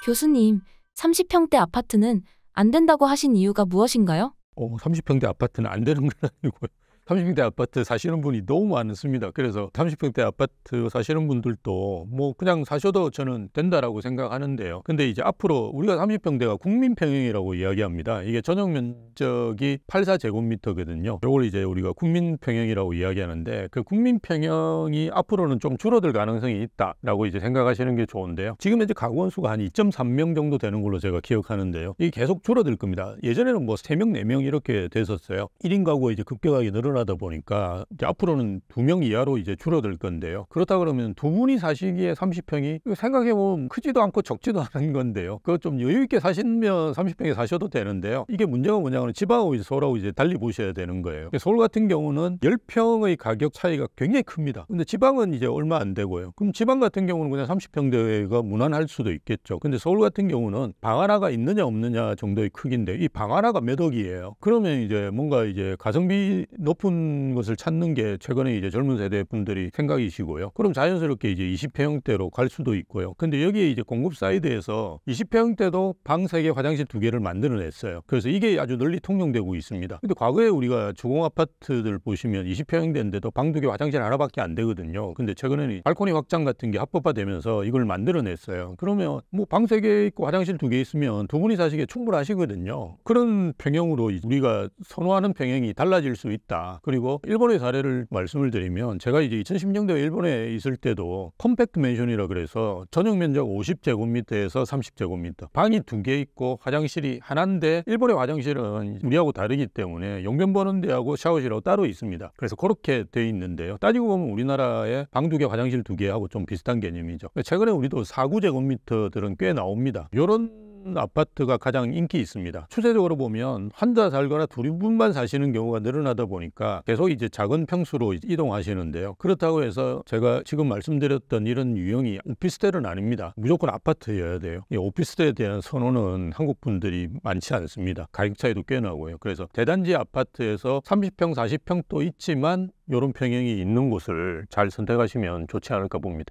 교수님, 30평대 아파트는 안 된다고 하신 이유가 무엇인가요? 30평대 아파트는 안 되는 건 아니고요. 30평대 아파트 사시는 분이 너무 많습니다. 그래서 30평대 아파트 사시는 분들도 뭐 그냥 사셔도 저는 된다라고 생각하는데요. 근데 이제 앞으로 우리가 30평대가 국민평형이라고 이야기합니다. 이게 전용 면적이 84제곱미터거든요. 이걸 이제 우리가 국민평형이라고 이야기하는데, 그 국민평형이 앞으로는 좀 줄어들 가능성이 있다라고 이제 생각하시는 게 좋은데요. 지금 현재 가구 원수가 한 2.3명 정도 되는 걸로 제가 기억하는데요. 이게 계속 줄어들 겁니다. 예전에는 뭐 3명, 4명 이렇게 됐었어요. 1인 가구가 이제 급격하게 늘어나다 보니까 이제 앞으로는 2명 이하로 이제 줄어들 건데요. 그렇다 그러면 두 분이 사시기에 30평이 생각해보면 크지도 않고 적지도 않은 건데요. 그거 좀 여유있게 사시면 30평에 사셔도 되는데요. 이게 문제가 뭐냐면 지방하고 이제 서울하고 이제 달리 보셔야 되는 거예요. 서울 같은 경우는 10평의 가격 차이가 굉장히 큽니다. 근데 지방은 이제 얼마 안 되고요. 그럼 지방 같은 경우는 그냥 30평대가 무난할 수도 있겠죠. 근데 서울 같은 경우는 방 하나가 있느냐 없느냐 정도의 크기인데 이 방 하나가 몇 억이에요. 그러면 이제 뭔가 이제 가성비 높은 것을 찾는 게 최근에 이제 젊은 세대 분들이 생각이시고요. 그럼 자연스럽게 이제 20평대로 갈 수도 있고요. 근데 여기에 이제 공급 사이드에서 20평대도 방 3개, 화장실 2개를 만들어냈어요. 그래서 이게 아주 널리 통용되고 있습니다. 근데 과거에 우리가 주공 아파트들 보시면 20평대인데도 방 2개, 화장실 하나밖에 안 되거든요. 근데 최근에는 발코니 확장 같은 게 합법화되면서 이걸 만들어냈어요. 그러면 뭐 방 3개 있고 화장실 2개 있으면 두 분이 사시기에 충분하시거든요. 그런 평형으로 우리가 선호하는 평형이 달라질 수 있다. 그리고 일본의 사례를 말씀을 드리면, 제가 이제 2010년도에 일본에 있을 때도 컴팩트 맨션이라 그래서 전용 면적 50제곱미터에서 30제곱미터, 방이 2개 있고 화장실이 하나인데, 일본의 화장실은 우리하고 다르기 때문에 용변 보는 데하고 샤워실하고 따로 있습니다. 그래서 그렇게 돼 있는데요. 따지고 보면 우리나라의 방 2개, 화장실 2개하고 좀 비슷한 개념이죠. 최근에 우리도 49제곱미터들은 꽤 나옵니다. 요런 아파트가 가장 인기 있습니다. 추세적으로 보면 혼자 살거나 둘 분만 사시는 경우가 늘어나다 보니까 계속 이제 작은 평수로 이동하시는데요. 그렇다고 해서 제가 지금 말씀드렸던 이런 유형이 오피스텔은 아닙니다. 무조건 아파트여야 돼요. 이 오피스텔에 대한 선호는 한국 분들이 많지 않습니다. 가격 차이도 꽤 나고요. 그래서 대단지 아파트에서 30평, 40평도 있지만 이런 평형이 있는 곳을 잘 선택하시면 좋지 않을까 봅니다.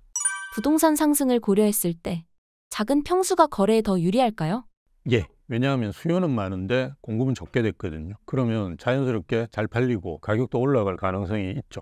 부동산 상승을 고려했을 때 작은 평수가 거래에 더 유리할까요? 예. 왜냐하면 수요는 많은데 공급은 적게 됐거든요. 그러면 자연스럽게 잘 팔리고 가격도 올라갈 가능성이 있죠.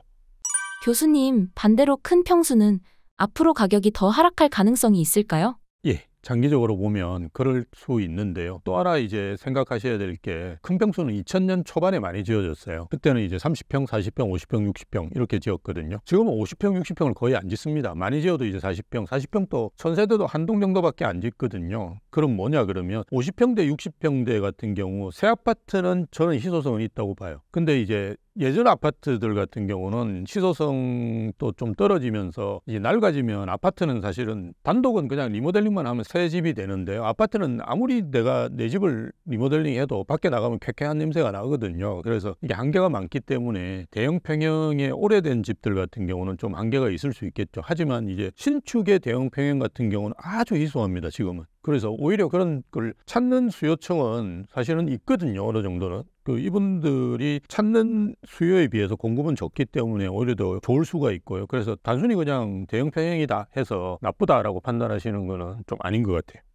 교수님, 반대로 큰 평수는 앞으로 가격이 더 하락할 가능성이 있을까요? 예. 장기적으로 보면 그럴 수 있는데요. 또 하나 이제 생각하셔야 될 게, 큰 평수는 2000년 초반에 많이 지어졌어요. 그때는 이제 30평, 40평, 50평, 60평 이렇게 지었거든요. 지금은 50평, 60평을 거의 안 짓습니다. 많이 지어도 이제 40평, 40평도 천세대도 한 동 정도밖에 안 짓거든요. 그럼 뭐냐 그러면 50평대, 60평대 같은 경우 새 아파트는 저는 희소성은 있다고 봐요. 근데 이제 예전 아파트들 같은 경우는 희소성도 좀 떨어지면서 이제 낡아지면, 아파트는 사실은 단독은 그냥 리모델링만 하면 새 집이 되는데요. 아파트는 아무리 내가 내 집을 리모델링해도 밖에 나가면 쾌쾌한 냄새가 나거든요. 그래서 이게 한계가 많기 때문에 대형 평형의 오래된 집들 같은 경우는 좀 한계가 있을 수 있겠죠. 하지만 이제 신축의 대형 평형 같은 경우는 아주 희소합니다, 지금은. 그래서 오히려 그런 걸 찾는 수요층은 사실은 있거든요, 어느 정도는. 이분들이 찾는 수요에 비해서 공급은 적기 때문에 오히려 더 좋을 수가 있고요. 그래서 단순히 그냥 대형 평형이다 해서 나쁘다라고 판단하시는 거는 좀 아닌 것 같아요.